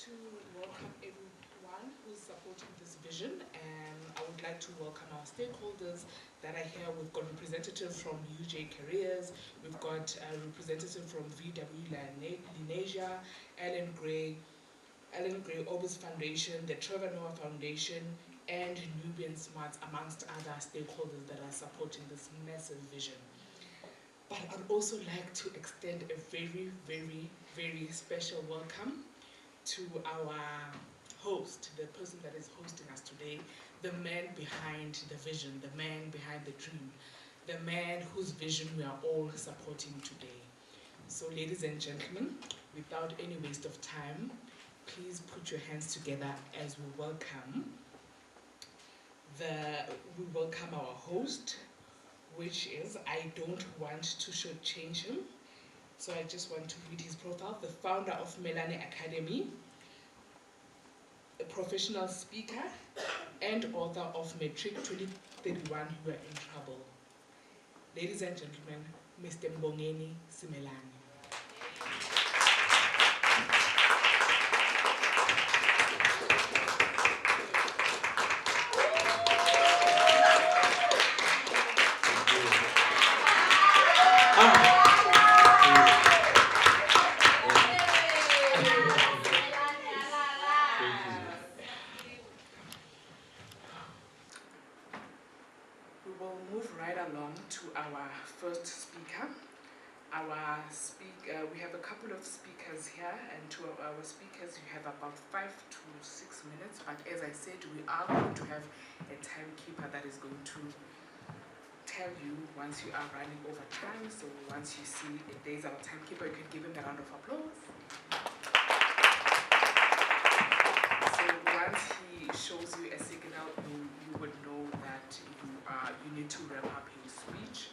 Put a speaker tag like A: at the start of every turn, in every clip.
A: to welcome everyone who's supporting this vision, and I would like to welcome our stakeholders that are here. We've got representatives from UJ Careers, we've got a representative from VW Lenasia, Grey Orbis Foundation, the Trevor Noah Foundation, and Nubian Smarts, amongst other stakeholders that are supporting this massive vision. But I'd also like to extend a very, very, very special welcome to our host, the person that is hosting us today, the man behind the vision, the man behind the dream, the man whose vision we are all supporting today. So ladies and gentlemen, without any waste of time, please put your hands together as we welcome our host, which is, I don't want to shortchange him, so I just want to read his profile. The founder of Melane Acedemy, a professional speaker, and author of Matric 2031, You Are in Trouble. Ladies and gentlemen, Mr Mbongeni Simelane. First speaker. We have a couple of speakers here, and to our speakers you have about 5 to 6 minutes, but as I said, we are going to have a timekeeper that is going to tell you once you are running over time. So once you see there's our timekeeper, you can give him a round of applause. So once he shows you a signal, you would know that you need to wrap up your speech,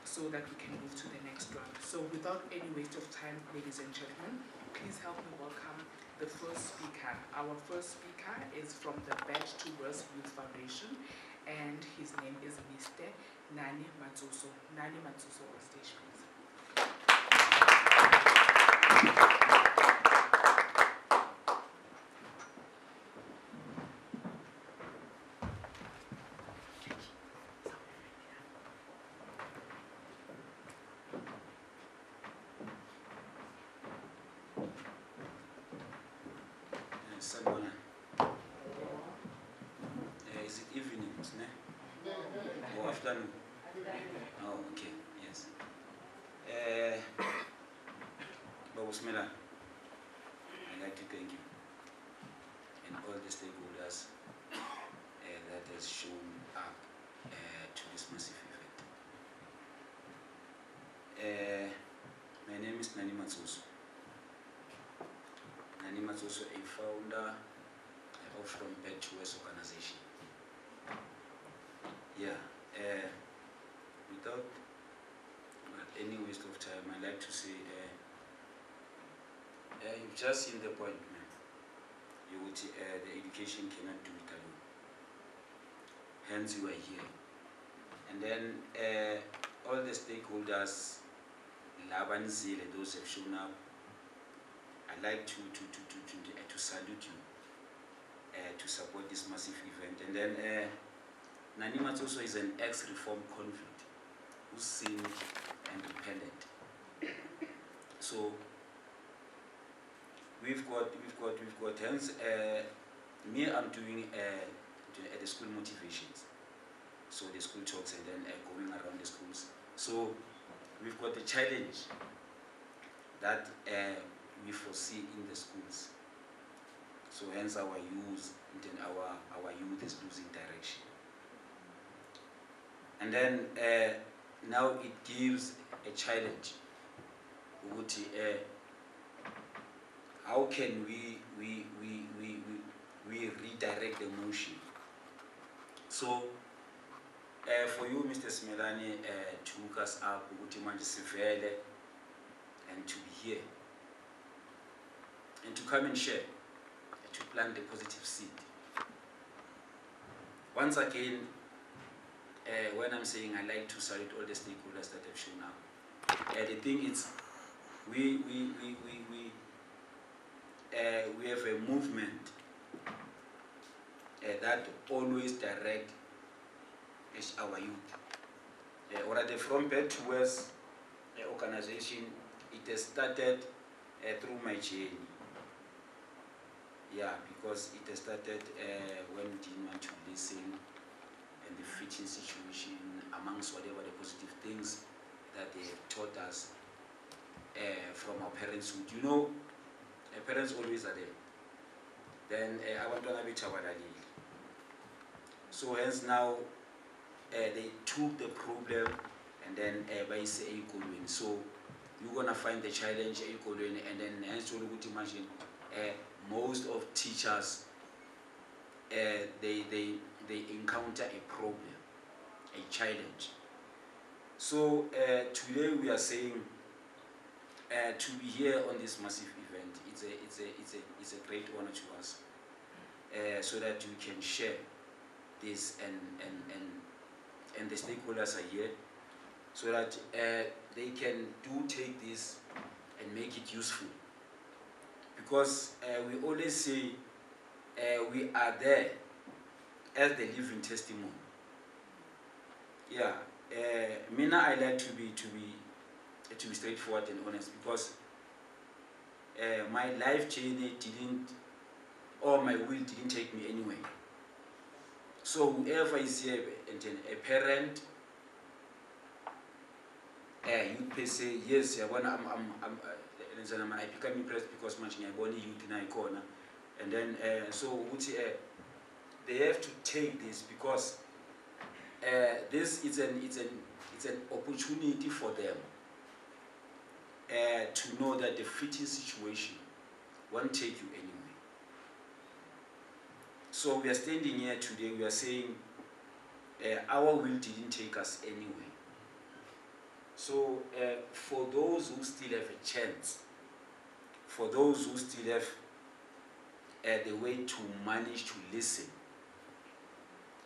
A: so that we can move to the next one. So without any waste of time, ladies and gentlemen, please help me welcome the first speaker. Our first speaker is from the Badge to Worth Youth Foundation, and his name is Mr. Nani Matsuso. Nani Matsuso, on stage, please.
B: Is it evening, isn't it? Or afternoon? Oh, okay, yes. Babu Smela, I'd like to thank you and all the stakeholders that has shown up to this massive event. My name is Nani Matsuso. Nani Matsuso, a founder of from Bed to West organization. Yeah, without any waste of time, I'd like to say, you've just seen the point, man. The education cannot do it alone. Hence, you are here. And then all the stakeholders, Labanzile, those have shown up. I'd like to salute you to support this massive event. And then Nani Matsuso is an ex-reform convict who's sane and independent. So we've got hence me, I'm doing the school motivations. So the school talks and then going around the schools. So we've got the challenge that we foresee in the schools. So hence our youth, then our youth is losing direction. And then now it gives a challenge. How can we redirect the motion? So for you, Mr. Simelane, to hook us up, and to be here, and to come and share, to plant a positive seed. Once again, when I'm saying I like to salute all the stakeholders that have shown up, the thing is, we we have a movement that always direct our youth. Or at the From Bed to West organization, it has started through my journey. Yeah, because it has started when we didn't want to listen, and the fitting situation, amongst whatever the positive things that they have taught us from our parents. You know, parents always are there. Then I want to be chawadalile. So hence now they took the problem and then by say equaling. So you're gonna find the challenge equaling, and then hence you would imagine most of teachers they encounter a problem, a challenge. So today we are saying to be here on this massive event, it's a great honor to us, so that we can share this and the stakeholders are here, so that they can take this and make it useful. Because we always say we are there as the living testimony. Yeah, Mina, I like to be straightforward and honest, because my life journey my will didn't take me anywhere. So whoever is here, a parent, you can say yes. I become impressed because much I born youth in corner, and then so they have to take this, because this is an opportunity for them to know that the fitting situation won't take you anywhere. So we are standing here today, we are saying our will didn't take us anywhere. So for those who still have a chance, for those who still have the way to manage to listen,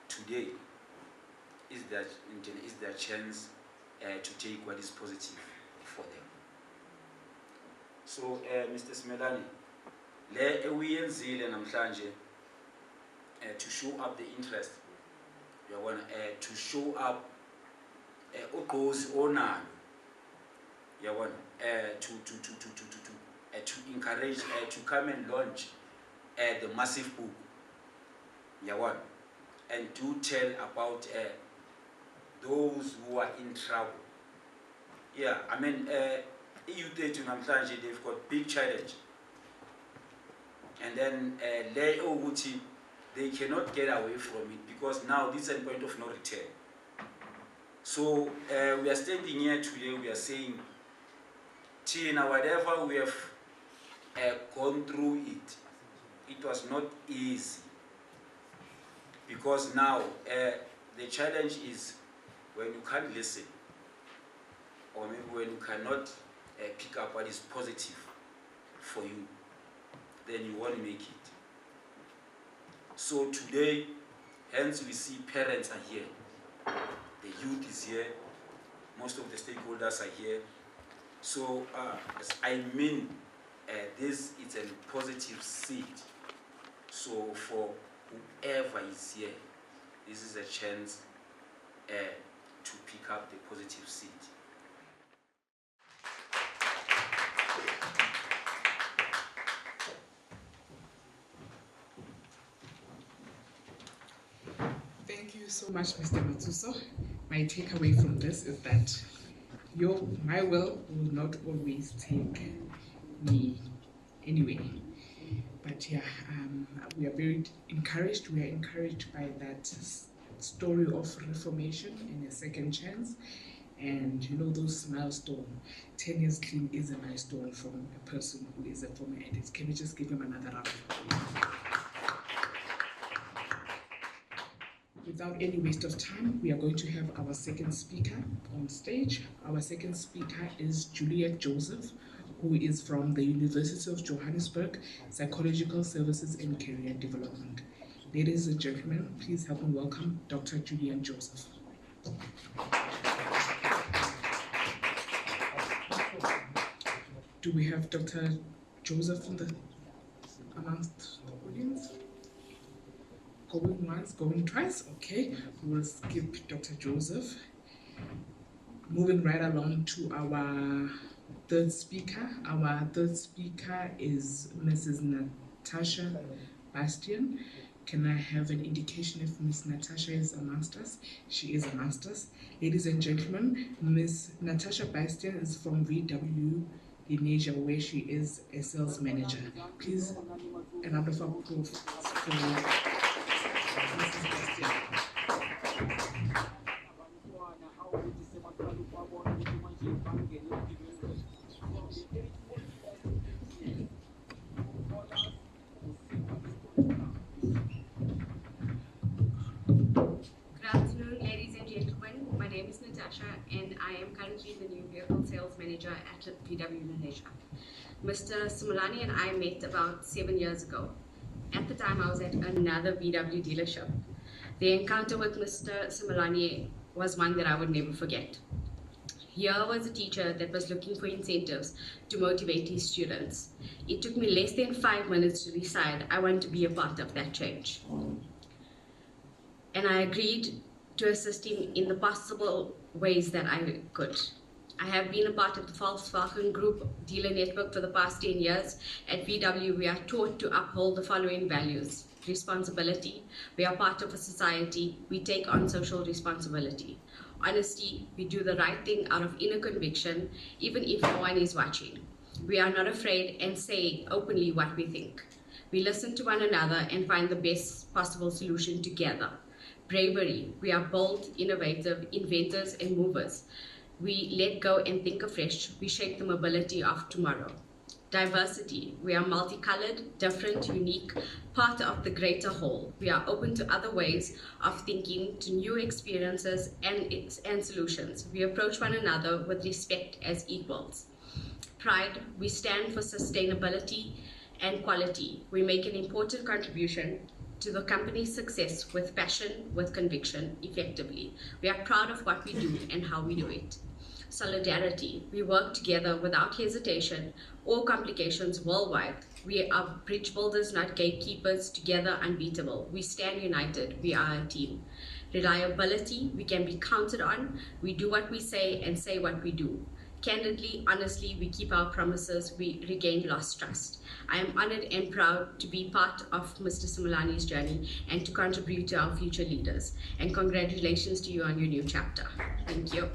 B: today is their chance to take what is positive for them. So Mr Simelane, to show up the interest, to show up to encourage to come and launch the massive book, and do tell about those who are in trouble. Yeah, I mean, they've got big challenge, and then they cannot get away from it, because now this is a point of no return. So we are standing here today, we are saying, Tina, whatever we have gone through it was not easy, because now the challenge is when you can't listen, or maybe when you cannot pick up what is positive for you, then you won't make it. So today, hence we see parents are here, the youth is here, most of the stakeholders are here. So this is a positive seed. So for whoever is here, this is a chance to pick up the positive seed.
A: Thank you so much, Mr. Matsuso. My takeaway from this is that my will not always take me anyway. But yeah, we are very encouraged. We are encouraged by that story of reformation and a second chance. And those milestones, 10 years clean is a milestone from a person who is a former addict. Can we just give him another round of applause? Without any waste of time, we are going to have our second speaker on stage. Our second speaker is Juliet Joseph, who is from the University of Johannesburg, Psychological Services and Career Development. Ladies and gentlemen, please help me welcome Dr. Juliet Joseph. Do we have Dr. Joseph on the amongst the audience? Going once, going twice. Okay, we'll skip Dr. Joseph. Moving right along to our third speaker. Our third speaker is Mrs. Natasha Bastian. Can I have an indication if Miss Natasha is amongst us? She is amongst us. Ladies and gentlemen, Miss Natasha Bastian is from VW Lenasia, where she is a sales manager. Please, a round of applause for Mrs. Bastian.
C: My name is Natasha and I am currently the new vehicle sales manager at VW Lenasia. Mr. Simelane and I met about 7 years ago. At the time I was at another VW dealership. The encounter with Mr. Simelane was one that I would never forget. Here was a teacher that was looking for incentives to motivate his students. It took me less than 5 minutes to decide I want to be a part of that change. And I agreed to assist him in the possible ways that I could. I have been a part of the Volkswagen Group dealer network for the past 10 years. At VW, we are taught to uphold the following values: responsibility, we are part of a society, we take on social responsibility. Honesty, we do the right thing out of inner conviction, even if no one is watching. We are not afraid and say openly what we think. We listen to one another and find the best possible solution together. Bravery, we are bold, innovative, inventors and movers. We let go and think afresh. We shape the mobility of tomorrow. Diversity, we are multicolored, different, unique, part of the greater whole. We are open to other ways of thinking, to new experiences and solutions. We approach one another with respect as equals. Pride, we stand for sustainability and quality. We make an important contribution to the company's success with passion, with conviction, effectively. We are proud of what we do and how we do it. Solidarity, we work together without hesitation or complications worldwide. We are bridge builders, not gatekeepers, together unbeatable. We stand united, we are a team. Reliability, we can be counted on. We do what we say and say what we do. Candidly, honestly, we keep our promises, we regain lost trust. I am honored and proud to be part of Mr. Simelane's journey and to contribute to our future leaders. And congratulations to you on your new chapter. Thank you.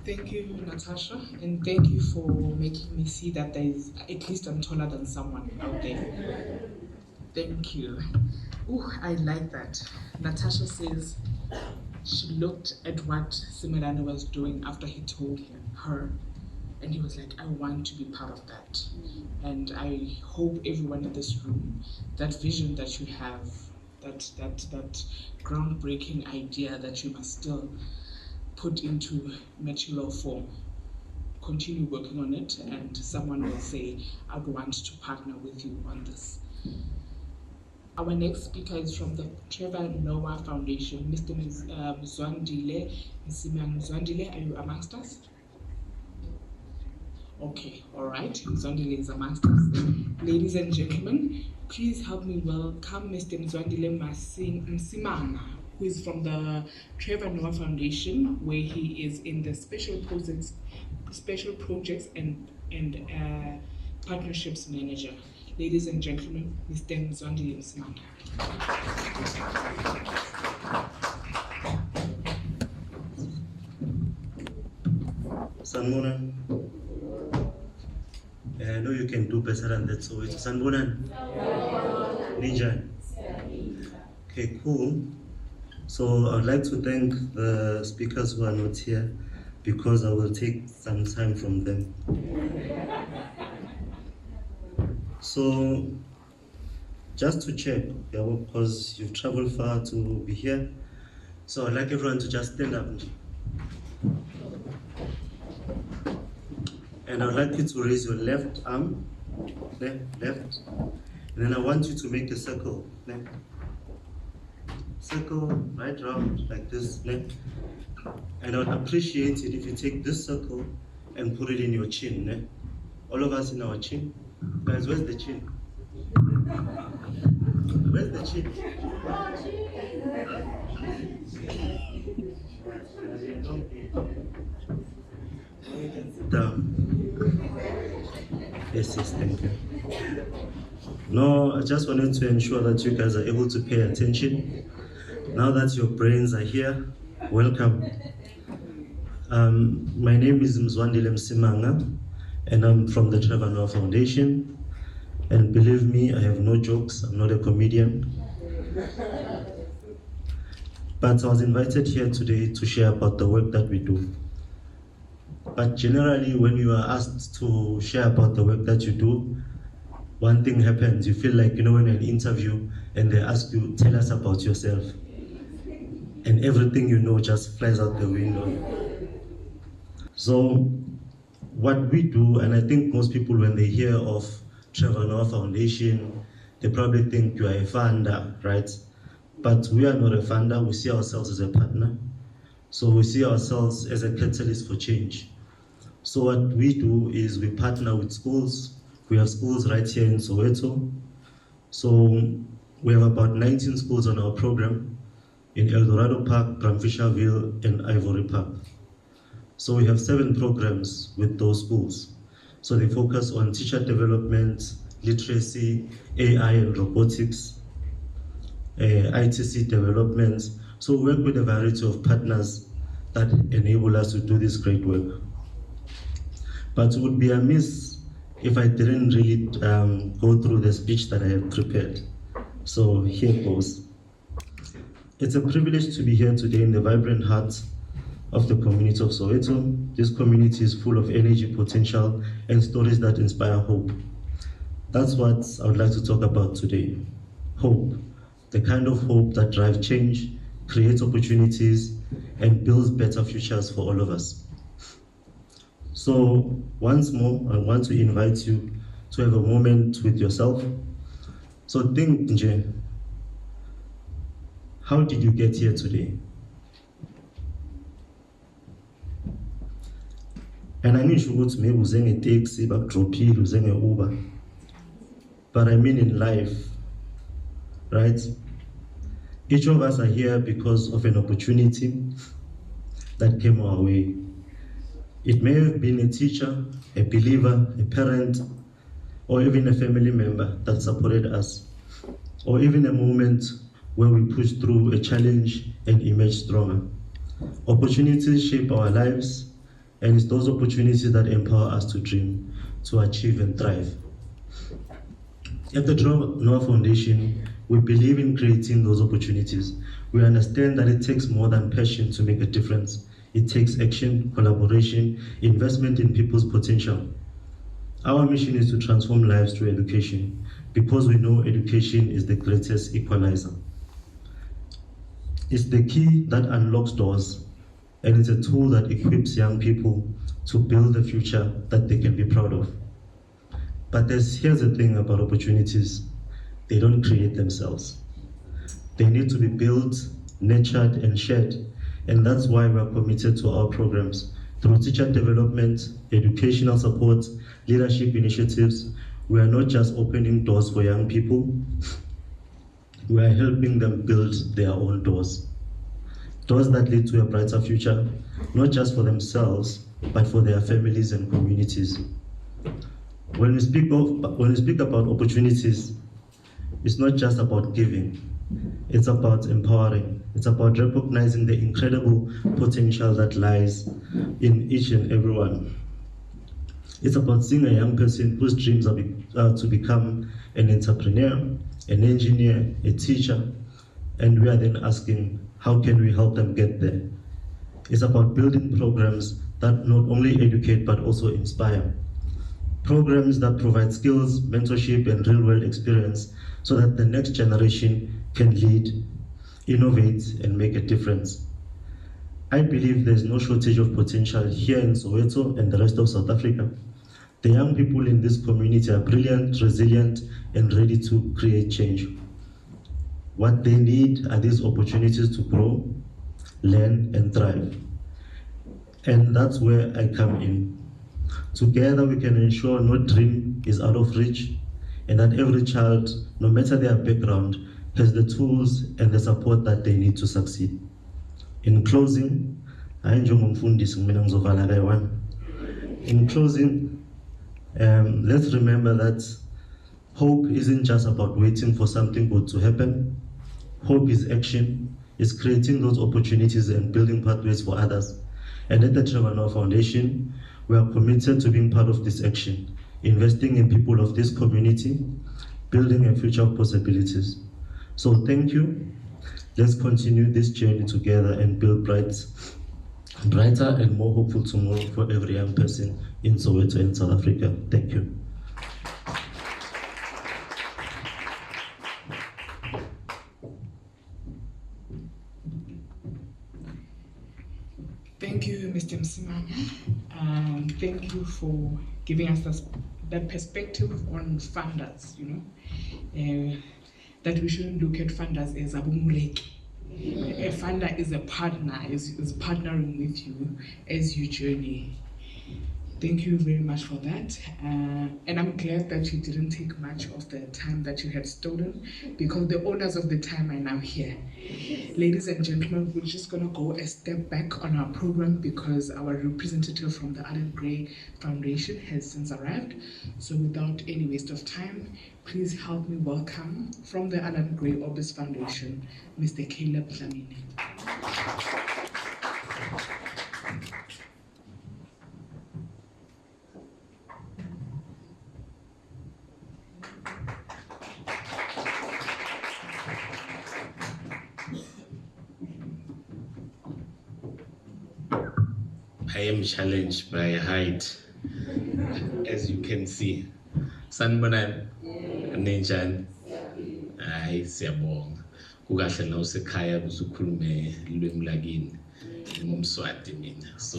A: Thank you, Natasha, and thank you for making me see that there is, at least I'm taller than someone out there. Thank you. Ooh, I like that. Natasha says she looked at what Simelane was doing after he told her, and he was like, I want to be part of that. And I hope everyone in this room, that vision that you have, that groundbreaking idea that you must still put into material form, continue working on it, and someone will say, I'd want to partner with you on this. Our next speaker is from the Trevor Noah Foundation, Mr. Mbongeni Simelane. Are you amongst us? Okay, all right, Mbongeni is amongst us. Ladies and gentlemen, please help me welcome Mr. Mbongeni Simelane, who is from the Trevor Noah Foundation, where he is in the special projects and partnerships manager. Ladies and gentlemen, Mr. Mbongeni Simelane.
D: Sanbonan, I know you can do better than that, so it's Sanbonan. Ninja. Okay, cool. So I'd like to thank the speakers who are not here, because I will take some time from them. So just to check, because you've traveled far to be here, so I'd like everyone to just stand up. And I'd like you to raise your left arm, left, And then I want you to make a circle. Ne? Circle right round like this. Ne? And I would appreciate it if you take this circle and put it in your chin. Ne? All of us in our chin. Guys, where's the chin? Where's the chin? Down. Yes, thank you. No, I just wanted to ensure that you guys are able to pay attention. Now that your brains are here, welcome. My name is Mzwandile Msimanga, and I'm from the Trevor Noah Foundation. And believe me, I have no jokes, I'm not a comedian. But I was invited here today to share about the work that we do. But generally, when you are asked to share about the work that you do, one thing happens. You feel like, you know, when you're in an interview and they ask you, tell us about yourself. And everything you know just flies out the window. So what we do, and I think most people when they hear of Trevor Noah Foundation, they probably think you are a funder, right? But we are not a funder, we see ourselves as a partner. So we see ourselves as a catalyst for change. So what we do is we partner with schools. We have schools right here in Soweto. So we have about 19 schools on our program in El Dorado Park, Bramfisherville, and Ivory Park. So we have 7 programs with those schools. So they focus on teacher development, literacy, AI and robotics, ITC development. So we work with a variety of partners that enable us to do this great work. But it would be amiss if I didn't really go through the speech that I have prepared. So here goes. It's a privilege to be here today in the vibrant heart of the community of Soweto. This community is full of energy, potential, and stories that inspire hope. That's what I would like to talk about today. Hope, the kind of hope that drives change, creates opportunities, and builds better futures for all of us. So once more, I want to invite you to have a moment with yourself. So think, Nje, how did you get here today? And I need you to maybe using a taxi, but drop you using an Uber. But I mean in life, right? Each of us are here because of an opportunity that came our way. It may have been a teacher, a believer, a parent, or even a family member that supported us, or even a moment where we pushed through a challenge and emerged stronger. Opportunities shape our lives, and it's those opportunities that empower us to dream, to achieve and thrive. At the Trevor Noah Foundation, we believe in creating those opportunities. We understand that it takes more than passion to make a difference. It takes action, collaboration, investment in people's potential. Our mission is to transform lives through education, because we know education is the greatest equalizer. It's the key that unlocks doors, and it's a tool that equips young people to build a future that they can be proud of. But here's the thing about opportunities. They don't create themselves. They need to be built, nurtured, and shared. And that's why we are committed to our programs. Through teacher development, educational support, leadership initiatives, we are not just opening doors for young people, we are helping them build their own doors. Doors that lead to a brighter future, not just for themselves, but for their families and communities. When we speak about opportunities, it's not just about giving, it's about empowering. It's about recognizing the incredible potential that lies in each and every one. It's about seeing a young person whose dreams are to become an entrepreneur, an engineer, a teacher, and we are then asking, how can we help them get there? It's about building programs that not only educate but also inspire. Programs that provide skills, mentorship, and real-world experience so that the next generation can lead, innovate, and make a difference. I believe there's no shortage of potential here in Soweto and the rest of South Africa. The young people in this community are brilliant, resilient, and ready to create change. What they need are these opportunities to grow, learn, and thrive. And that's where I come in. Together we can ensure no dream is out of reach, and that every child, no matter their background, has the tools and the support that they need to succeed. In closing, let's remember that hope isn't just about waiting for something good to happen. Hope is action, is creating those opportunities and building pathways for others. And at the Trevor Noah Foundation, we are committed to being part of this action, investing in people of this community, building a future of possibilities. So thank you. Let's continue this journey together and build brighter and more hopeful tomorrow for every young person in Soweto and South Africa. Thank you.
A: Thank you, Mr. Simelane. Thank you for giving us that perspective on funders, that we shouldn't look at funders as abumuleki. A funder is a partner, is partnering with you as you journey. Thank you very much for that. And I'm glad that you didn't take much of the time that you had stolen, because the owners of the time are now here. Ladies and gentlemen, we're just gonna go a step back on our program because our representative from the Grey Foundation has since arrived. So without any waste of time, please help me welcome from the Grey Orbis Foundation, Mr. Caleb Dlamini.
E: I am challenged by height, as you can see. Sanibonani, ninjani? Hayi siyabonga. Kukahle na usekhaya usukhulume ilwimi lakini. Ngumswati mina. So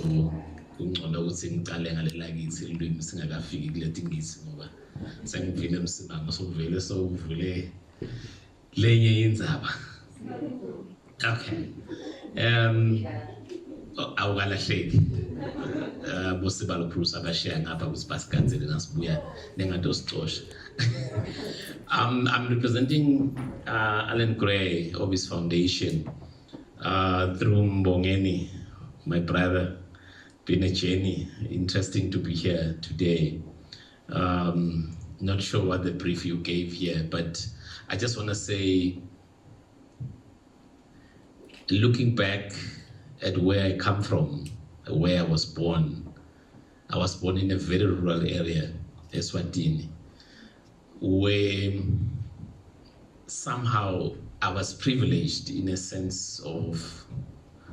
E: kungcono ukuthi ngiqale ngale lakithi ilwimi singakafiki kule tingisi ngoba sengivile emsibanga sokuvele sokuvule lenye indzaba. Okay. Awukalahleki. Bosibalo Bruce abashiya ngapha ukuthi basiganzele nasibuya nengadosixosha. I'm representing Grey Orbis Foundation through Mbongeni, my brother. Been a journey. Interesting to be here today. Not sure what the brief you gave here, but I just want to say, looking back at where I come from, where I was born in a very rural area, Eswatini, where somehow I was privileged in a sense of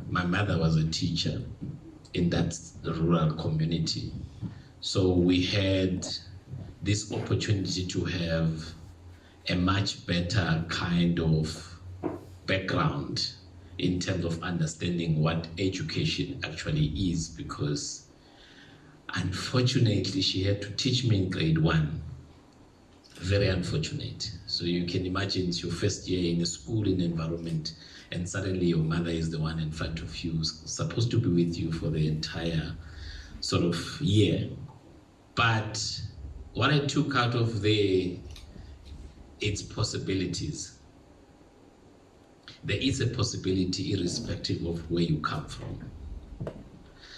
E: my mother was a teacher in that rural community. So we had this opportunity to have a much better kind of background in terms of understanding what education actually is, because unfortunately she had to teach me in grade 1. Very unfortunate. So you can imagine it's your first year in a schooling environment and suddenly your mother is the one in front of you, supposed to be with you for the entire sort of year. But what I took out of there, it's possibilities. There is a possibility irrespective of where you come from.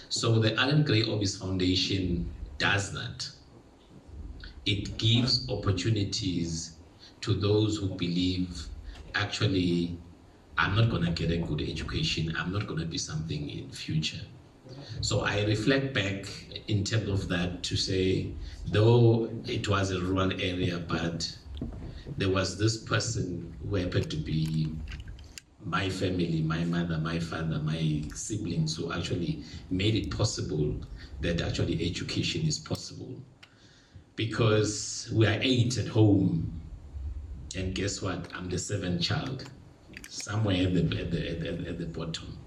E: So the Grey Orbis Foundation does that. It gives opportunities to those who believe, actually, I'm not gonna get a good education, I'm not gonna be something in future. So I reflect back in terms of that to say, though it was a rural area, but there was this person who happened to be my family, my mother, my father, my siblings, who actually made it possible that actually education is possible. Because we are 8 at home, and guess what? I'm the 7th child, somewhere at the bottom.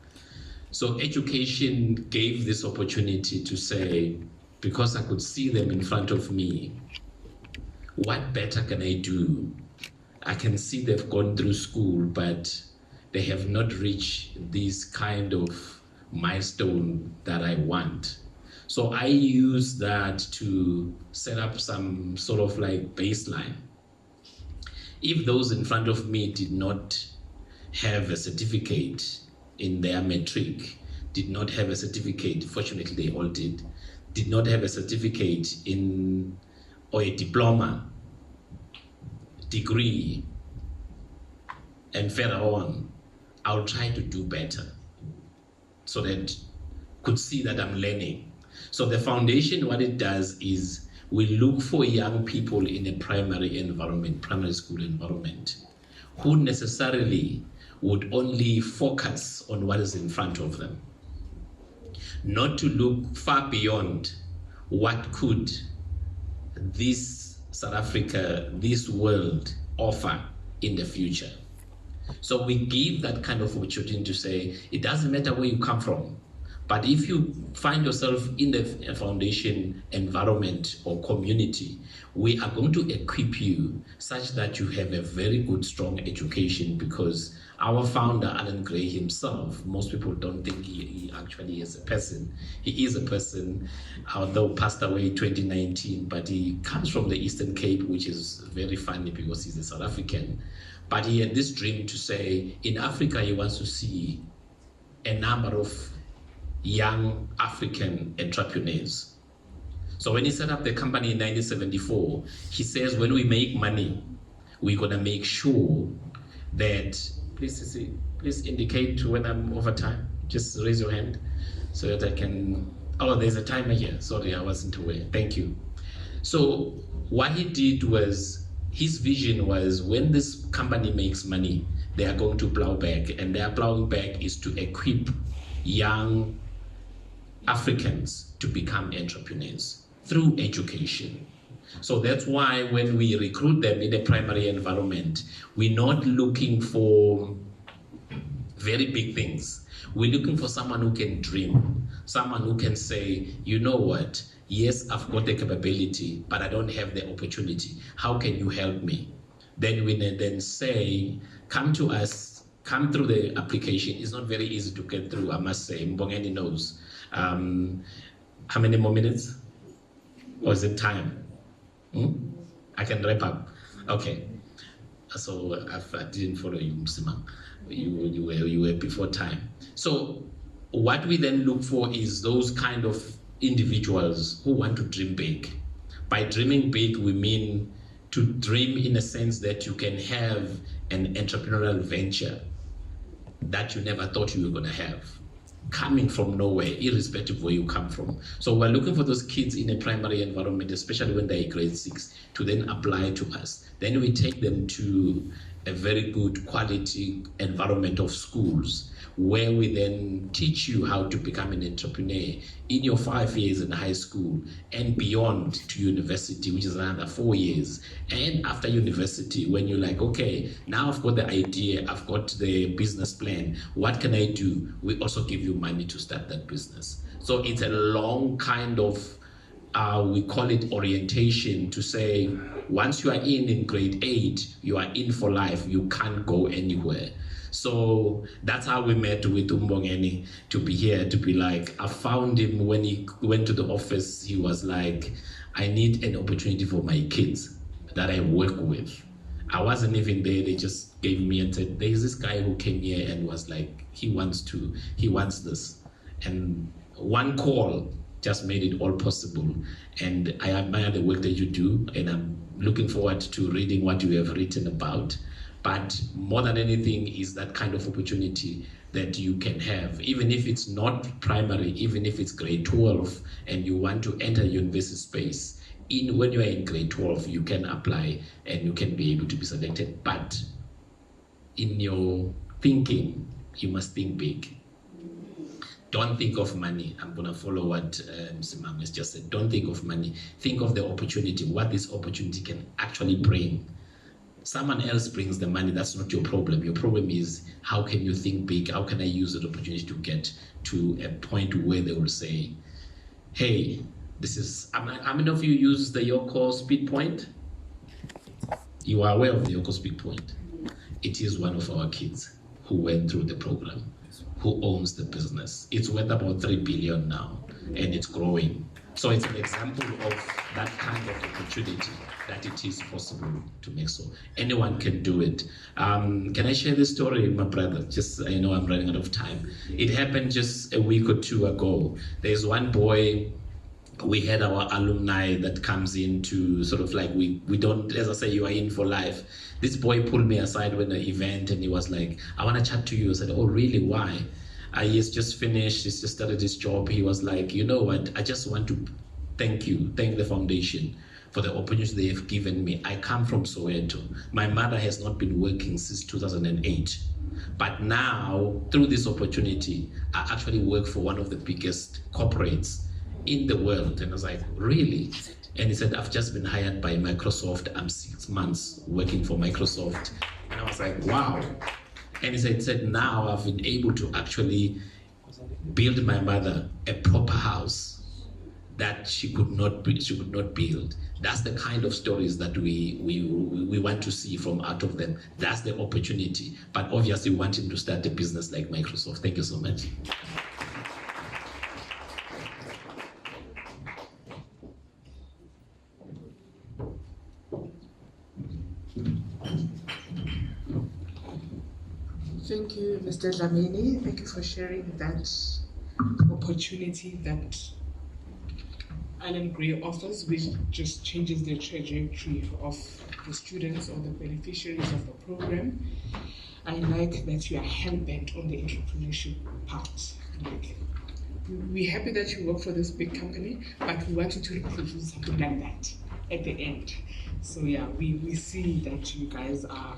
E: So education gave this opportunity to say, because I could see them in front of me. What better can I do? I can see they've gone through school, but they have not reached this kind of milestone that I want. So I use that to set up some sort of like baseline. If those in front of me did not have a certificate in their Matric, did not have a certificate, fortunately they all did not have a certificate in, or a diploma, degree, and further on, I'll try to do better so that could see that I'm learning. So the foundation, what it does is we look for young people in a primary environment, primary school environment, who necessarily would only focus on what is in front of them, not to look far beyond what could this South Africa, this world offer in the future. So we give that kind of opportunity to say, it doesn't matter where you come from, but if you find yourself in the foundation environment or community, we are going to equip you such that you have a very good, strong education, because our founder, Alan Gray himself, most people don't think he actually is a person. He is a person, although passed away in 2019, but he comes from the Eastern Cape, which is very funny because he's a South African. But he had this dream to say, in Africa, he wants to see a number of young African entrepreneurs. So when he set up the company in 1974, he says, when we make money, we're gonna make sure that, please indicate when I'm over time. Just raise your hand so that I can, oh, there's a timer here. Sorry, I wasn't aware. Thank you. So what he did was, his vision was, when this company makes money, they are going to plow back, and their plowing back is to equip young Africans to become entrepreneurs through education. So that's why when we recruit them in a primary environment, we're not looking for very big things. We're looking for someone who can dream, someone who can say, you know what, yes, I've got the capability, but I don't have the opportunity. How can you help me? Then we then say, come to us, come through the application. It's not very easy to get through, I must say. Mbongeni knows. How many more minutes? Or is it time? I can wrap up. Okay. So I didn't follow you, Msima. You were before time. So what we then look for is those kind of individuals who want to dream big. By dreaming big, we mean to dream in a sense that you can have an entrepreneurial venture that you never thought you were going to have, coming from nowhere, irrespective of where you come from. So we're looking for those kids in a primary environment, especially when they're in grade 6, to then apply to us. Then we take them to a very good quality environment of schools, where we then teach you how to become an entrepreneur in your 5 years in high school and beyond to university, which is another 4 years. And after university, when you're like, okay, now I've got the idea, I've got the business plan, what can I do? We also give you money to start that business. So it's a long kind of, we call it orientation, to say, once you are in grade 8, you are in for life, you can't go anywhere. So that's how we met with Mbongeni, to be here, to be like, I found him when he went to the office. He was like, I need an opportunity for my kids that I work with. I wasn't even there. They just gave me and said, there's this guy who came here and was like, he wants this. And one call just made it all possible. And I admire the work that you do, and I'm looking forward to reading what you have written about. But more than anything is that kind of opportunity that you can have, even if it's not primary, even if it's grade 12 and you want to enter university space. When you are in grade 12, you can apply and you can be able to be selected. But in your thinking, you must think big. Don't think of money. I'm going to follow what Mr. has just said. Don't think of money. Think of the opportunity, what this opportunity can actually bring. Someone else brings the money, that's not your problem. Your problem is, how can you think big? How can I use that opportunity to get to a point where they will say, hey, This is, how many of you use the Yoko Speed Point? You are aware of the Yoko Speed Point. It is one of our kids who went through the program, who owns the business. It's worth about 3 billion now, and it's growing. So it's an example of that kind of opportunity, that it is possible to make so. Anyone can do it. Can I share this story, my brother? Just, I know I'm running out of time. It happened just a week or two ago. There's one boy, we had our alumni that comes in to sort of like, we don't, as I say, you are in for life. This boy pulled me aside when the event and he was like, I want to chat to you. I said, oh, really? Why? He has just finished, he's just started his job. He was like, you know what, I just want to thank the foundation for the opportunity they have given me. I come from Soweto. My mother has not been working since 2008. But now, through this opportunity, I actually work for one of the biggest corporates in the world. And I was like, really? And he said, I've just been hired by Microsoft. I'm 6 months working for Microsoft. And I was like, wow. And he said, now I've been able to actually build my mother a proper house that she could not build. That's the kind of stories that we want to see from out of them. That's the opportunity. But obviously we want him to start a business like Microsoft. Thank you so much.
A: Thank you, Mr. Dlamini. Thank you for sharing that opportunity that Alan Grey offers, which just changes the trajectory of the students or the beneficiaries of the program. I like that you are hell-bent on the entrepreneurship part. Like, we're happy that you work for this big company, but we want you to reproduce something like that at the end. So yeah, we see that you guys are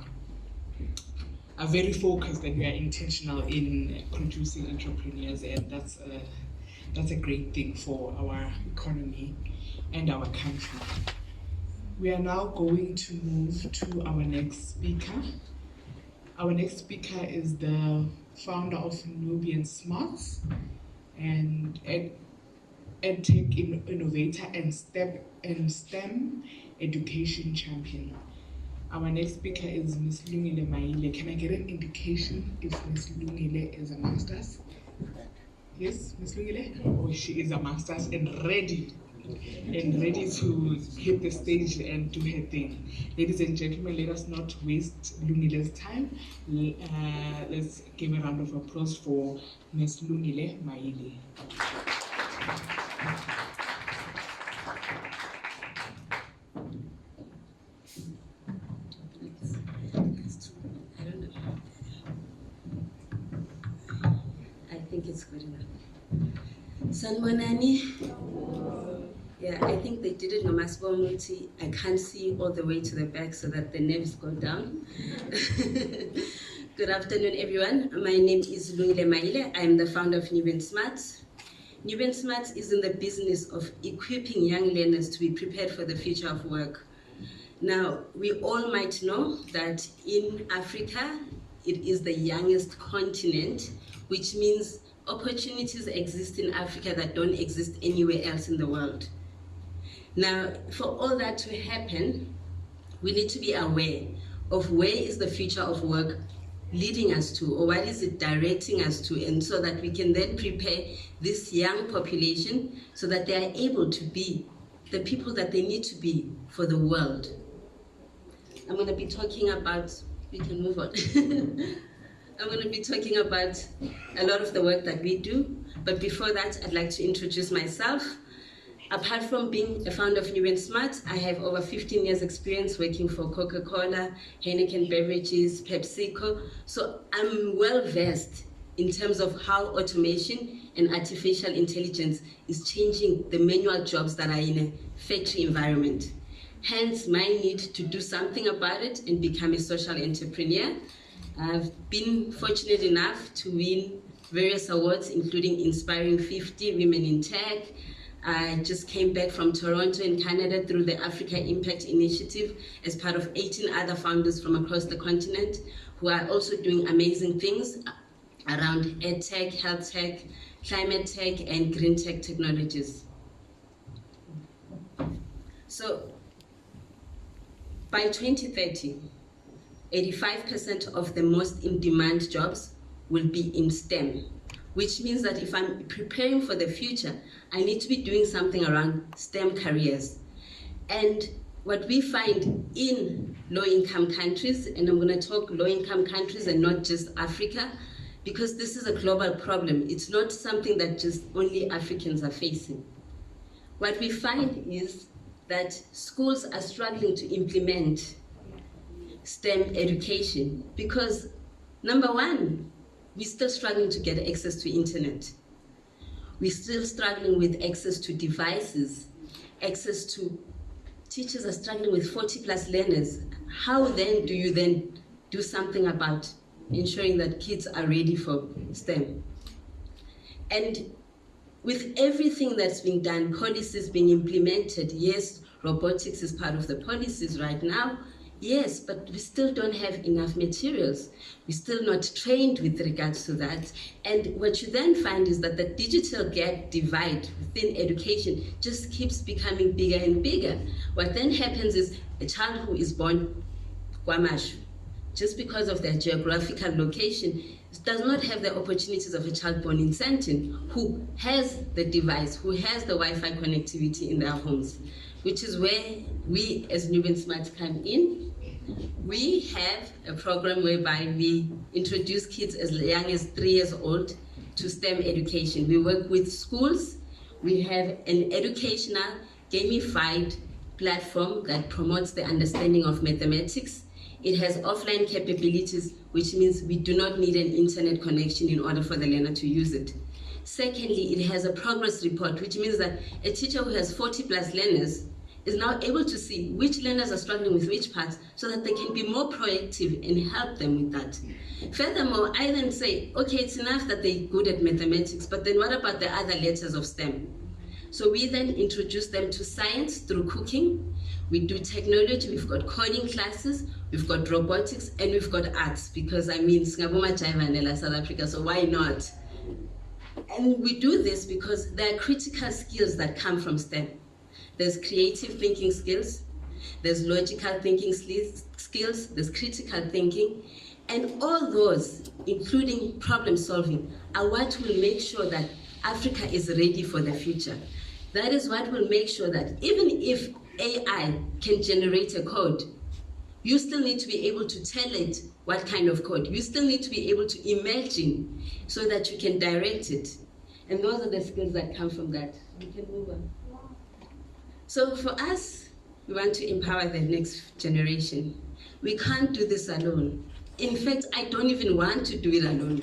A: very focused and we are intentional in producing entrepreneurs, and that's a great thing for our economy and our country. We are now going to move to our next speaker. Our next speaker is the founder of Nubian Smarts and EdTech innovator and STEM education champion. Our next speaker is Ms. Lungile Maile. Can I get an indication if Ms. Lungile is a master's? Yes, Ms. Lungile? Oh, she is a master's and ready to hit the stage and do her thing. Ladies and gentlemen, let us not waste Lungile's time. Let's give a round of applause for Ms. Lungile Maile.
F: It's good enough. Sanibonani. Yeah, I think they did it no multi. I can't see all the way to the back so that the nerves go down. Good afternoon, everyone. My name is Lungile Maile. I'm the founder of Nubian Smarts. Nubian Smarts is in the business of equipping young learners to be prepared for the future of work. Now, we all might know that in Africa, it is the youngest continent, which means opportunities exist in Africa that don't exist anywhere else in the world. Now, for all that to happen, we need to be aware of where is the future of work leading us to, or what is it directing us to, and so that we can then prepare this young population so that they are able to be the people that they need to be for the world. I'm going to be talking about, we can move on. I'm going to be talking about a lot of the work that we do, but before that, I'd like to introduce myself. Apart from being a founder of Nubian Smart, I have over 15 years experience working for Coca-Cola, Heineken Beverages, PepsiCo, so I'm well versed in terms of how automation and artificial intelligence is changing the manual jobs that are in a factory environment. Hence, my need to do something about it and become a social entrepreneur. I've been fortunate enough to win various awards, including Inspiring 50 Women in Tech. I just came back from Toronto in Canada through the Africa Impact Initiative as part of 18 other founders from across the continent who are also doing amazing things around ed tech, health tech, climate tech, and green tech technologies. So by 2030, 85% of the most in-demand jobs will be in STEM, which means that if I'm preparing for the future, I need to be doing something around STEM careers. And what we find in low-income countries, and I'm going to talk low-income countries and not just Africa, because this is a global problem. It's not something that just only Africans are facing. What we find is that schools are struggling to implement STEM education because, number one, we're still struggling to get access to internet. We're still struggling with access to devices, access to teachers are struggling with 40+ learners. How then do you then do something about ensuring that kids are ready for STEM? And with everything that's being done, policies being implemented, yes, robotics is part of the policies right now, yes, but we still don't have enough materials. We're still not trained with regards to that. And what you then find is that the digital gap divide within education just keeps becoming bigger and bigger. What then happens is a child who is born Kwamashu, just because of their geographical location, does not have the opportunities of a child born in Sandton who has the device, who has the Wi-Fi connectivity in their homes, which is where we as Nubian Smart come in. We have a program whereby we introduce kids as young as 3 years old to STEM education. We work with schools. We have an educational, gamified platform that promotes the understanding of mathematics. It has offline capabilities, which means we do not need an internet connection in order for the learner to use it. Secondly, it has a progress report, which means that a teacher who has 40+ learners is now able to see which learners are struggling with which parts so that they can be more proactive and help them with that. Furthermore, I then say, okay, it's enough that they're good at mathematics, but then what about the other letters of STEM? So we then introduce them to science through cooking. We do technology, we've got coding classes, we've got robotics, and we've got arts, because I mean, Singapore, China, South Africa, so why not? And we do this because there are critical skills that come from STEM. There's creative thinking skills, there's logical thinking skills, there's critical thinking, and all those, including problem solving, are what will make sure that Africa is ready for the future. That is what will make sure that even if AI can generate a code, you still need to be able to tell it what kind of code. You still need to be able to imagine so that you can direct it. And those are the skills that come from that. We can move on. So for us, we want to empower the next generation. We can't do this alone. In fact, I don't even want to do it alone.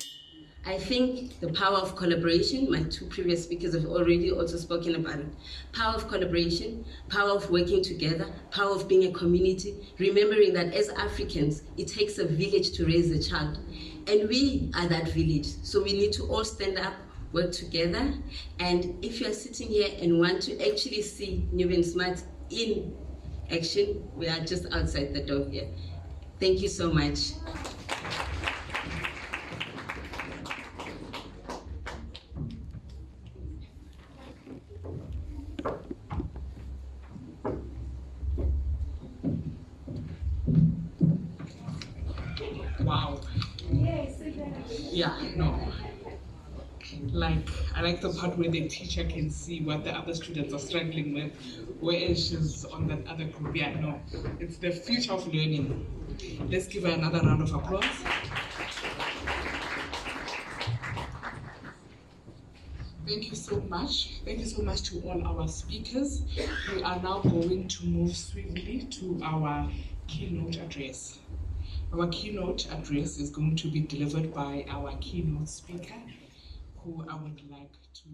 F: I think the power of collaboration, my 2 previous speakers have already also spoken about it. Power of collaboration, power of working together, power of being a community, remembering that as Africans, it takes a village to raise a child. And we are that village. So we need to all stand up, work together. And if you are sitting here and want to actually see Nubian Smart in action, we are just outside the door here. Thank you so much.
A: Wow. Yeah, no. Like, I like the part where the teacher can see what the other students are struggling with, whereas she's on that other group. Yeah, no. It's the future of learning. Let's give her another round of applause. Thank you so much. Thank you so much to all our speakers. We are now going to move swiftly to our keynote address. Our keynote address is going to be delivered by our keynote speaker, who I would like to